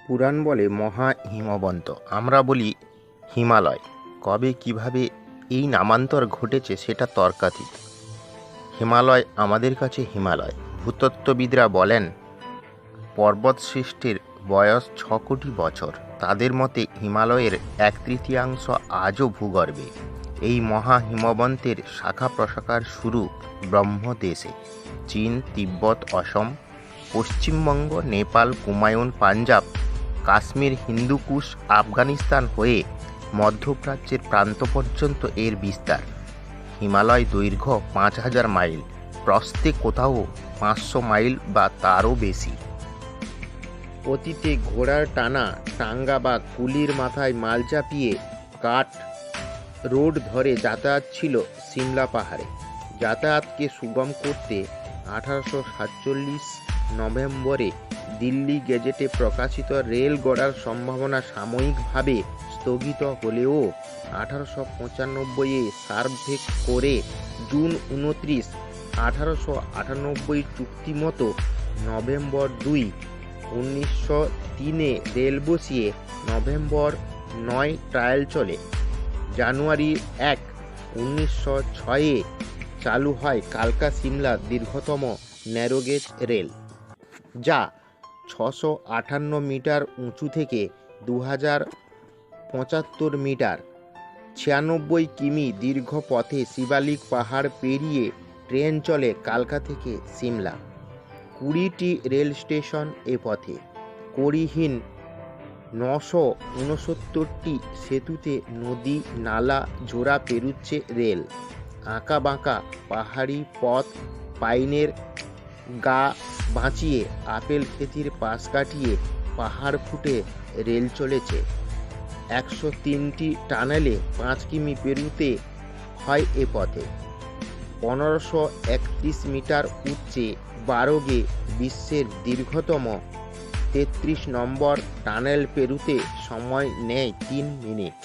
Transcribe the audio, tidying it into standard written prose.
পুরাণ বলে মহা হিমবন্ত, আমরা বলি হিমালয়। কবে কিভাবে এই নামান্তর ঘটেছে সেটা তর্কাতীত। হিমালয় আমাদের কাছে হিমালয়। ভূতত্ত্ববিদরা বলেন পর্বত সৃষ্টির বয়স ৬ কোটি বছর। তাদের মতে হিমালয়ের ১/৩ আজও ভূগর্ভে। এই মহা হিমবন্তের শাখা প্রশাখার শুরু ব্রহ্মদেশে, চীন, তিব্বত, অসম, পশ্চিমবঙ্গ, নেপাল, কুমায়ুন, পাঞ্জাব, কাশ্মীর, হিন্দুকুশ, আফগানিস্তান হয়ে মধ্যপ্রাচ্যের প্রান্ত পর্যন্ত এর বিস্তার। হিমালয় দৈর্ঘ্য ৫,০০০ মাইল, প্রস্থে কোথাও ৫০০ মাইল বা তারও বেশি। অতীতে ঘোড়ার টানা টাঙ্গা বা কুলির মাথায় মাল চাপিয়ে কাঠ রোড ধরে যাতায়াত ছিল সিমলা পাহাড়ে। যাতায়াতকে সুগম করতে ১৮৪৭ নভেম্বরে দিল্লি গেজেটে প্রকাশিত রেল গড়ার সম্ভাবনা সাময়িকভাবে স্থগিত হলেও ১৮৯৫-এ সার্ভে করে জুন ২৯, ১৮৯৮ চুক্তিমতো নভেম্বর ২, ১৯০৩-এ রেল বসিয়ে নভেম্বর ৯ ট্রায়াল চলে। জানুয়ারি ১, ১৯০৬-এ চালু হয় কালকা সিমলা দীর্ঘতম ন্যারোগেজ রেল, যা ৬৫৮ মিটার উঁচু থেকে ২০৭৫ মিটার ৯৬ কিমি দীর্ঘ পথে শিবালিক পাহাড় পেরিয়ে ট্রেন চলে কালকা থেকে সিমলা। ২০টি রেল স্টেশন এ পথে। কড়িহীন ৯৬৯টি সেতুতে নদী নালা জোড়া পেরুচ্ছে রেল। আঁকা বাঁকা পাহাড়ি পথ, পাইনের গা বাঁচিয়ে আপেল ক্ষেতির পাশ কাটিয়ে পাহাড় ফুটে রেল চলেছে। ১০৩টি টানেলে ৫ কিমি পেরুতে হয় এ পথে। ১৫৩১ মিটার উচ্চে ১২ গে বিশ্বের দীর্ঘতম ৩৩ নম্বর টানেল পেরুতে সময় নেয় ৩ মিনিট।